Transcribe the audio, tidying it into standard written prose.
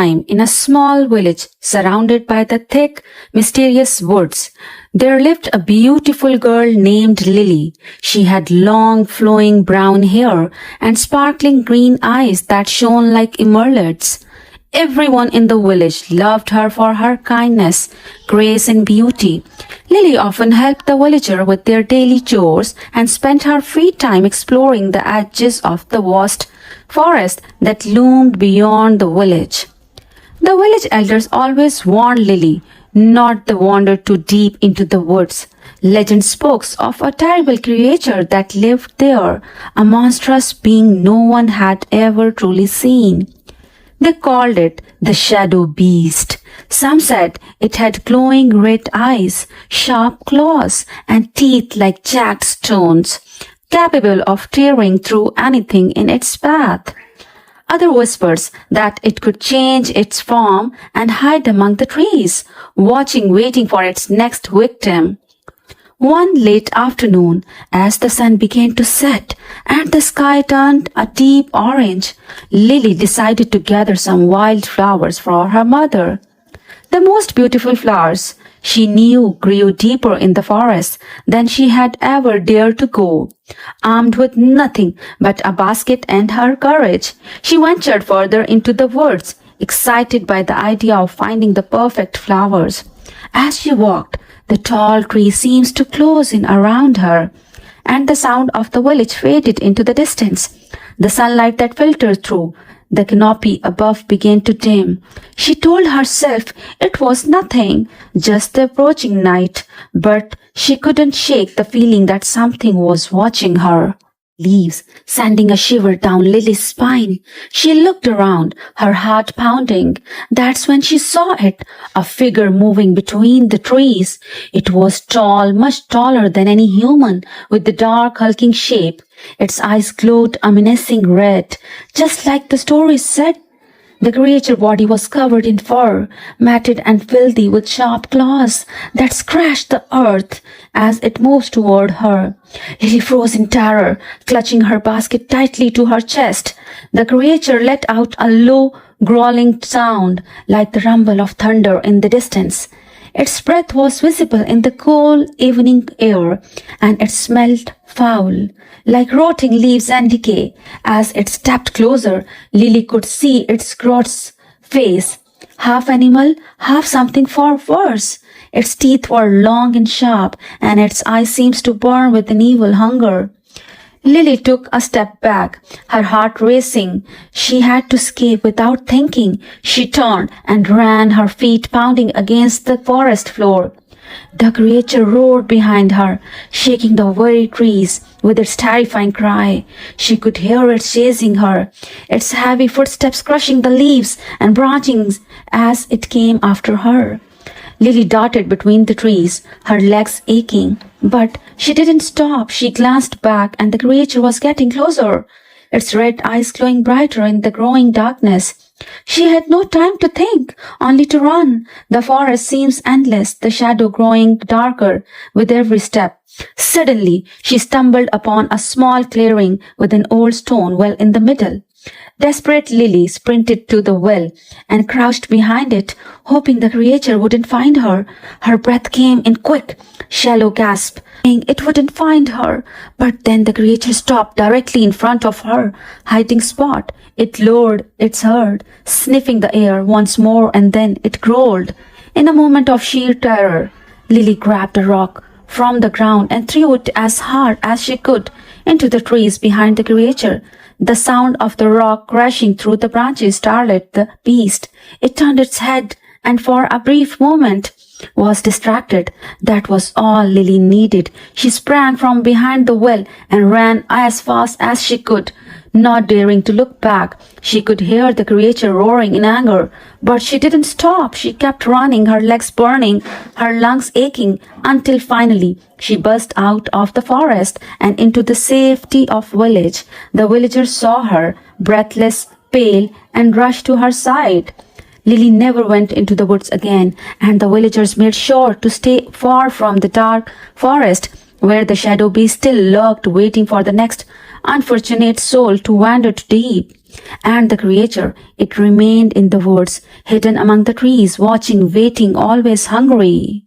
time, in a small village surrounded by the thick, mysterious woods, there lived a beautiful girl named Lily. She had long, flowing brown hair and sparkling green eyes that shone like emeralds. Everyone in the village loved her for her kindness, grace, and beauty. Lily often helped the villagers with their daily chores and spent her free time exploring the edges of the vast forest that loomed beyond the village. The village elders always warned Lily not to wander too deep into the woods. Legend spoke of a terrible creature that lived there, a monstrous being no one had ever truly seen. They called it the shadow beast. Some said it had glowing red eyes, sharp claws, and teeth like jagged stones, capable of tearing through anything in its path. Other whispers that it could change its form and hide among the trees, waiting for its next victim. One late afternoon, as the sun began to set and the sky turned a deep orange, Lily decided to gather some wild flowers for her mother. The most beautiful flowers she knew grew deeper in the forest than she had ever dared to go. Armed with nothing but a basket and her courage, she ventured further into the woods, excited by the idea of finding the perfect flowers. As she walked, the tall tree seemed to close in around her, and the sound of the village faded into the distance. The sunlight that filtered through the canopy above began to dim. She told herself it was nothing, just the approaching night, but she couldn't shake the feeling that something was watching her. Leaves sending a shiver down Lily's spine. She looked around, her heart pounding. That's when she saw it, a figure moving between the trees. It was tall, much taller than any human, with the dark, hulking shape. Its eyes glowed a menacing red, just like the story said. The creature body was covered in fur, matted and filthy, with sharp claws that scratched the earth as it moved toward her. Lily froze in terror, clutching her basket tightly to her chest. The creature let out a low, growling sound like the rumble of thunder in the distance. Its breath was visible in the cool evening air, and it smelled foul, like rotting leaves and decay. As it stepped closer, Lily could see its gross face, half animal, half something far worse. Its teeth were long and sharp, and its eyes seemed to burn with an evil hunger. Lily took a step back, her heart racing. She had to escape without thinking. She turned and ran, her feet pounding against the forest floor. The creature roared behind her, shaking the very trees with its terrifying cry. She could hear it chasing her, its heavy footsteps crushing the leaves and branches as it came after her. Lily darted between the trees, her legs aching. But she didn't stop. She glanced back, and the creature was getting closer, its red eyes glowing brighter in the growing darkness. She had no time to think, only to run. The forest seems endless, the shadow growing darker with every step. Suddenly, she stumbled upon a small clearing with an old stone well in the middle. Desperate Lily sprinted to the well and crouched behind it, hoping the creature wouldn't find her. Her breath came in quick, shallow gasps, saying it wouldn't find her. But then the creature stopped directly in front of her hiding spot. It lowered its head, sniffing the air once more, and then it growled. In a moment of sheer terror, Lily grabbed a rock from the ground and threw it as hard as she could into the trees behind the creature. The sound of the rock crashing through the branches startled the beast. It turned its head and for a brief moment was distracted. That was all Lily needed. She sprang from behind the well and ran as fast as she could, not daring to look back. She could hear the creature roaring in anger, but she didn't stop. She kept running, her legs burning, her lungs aching, until finally she burst out of the forest and into the safety of village. The villagers saw her, breathless, pale, and rushed to her side. Lily never went into the woods again, and the villagers made sure to stay far from the dark forest where the shadow beast still lurked, waiting for the next unfortunate soul to wander too deep. And the creature, it remained in the woods, hidden among the trees, watching, waiting, always hungry.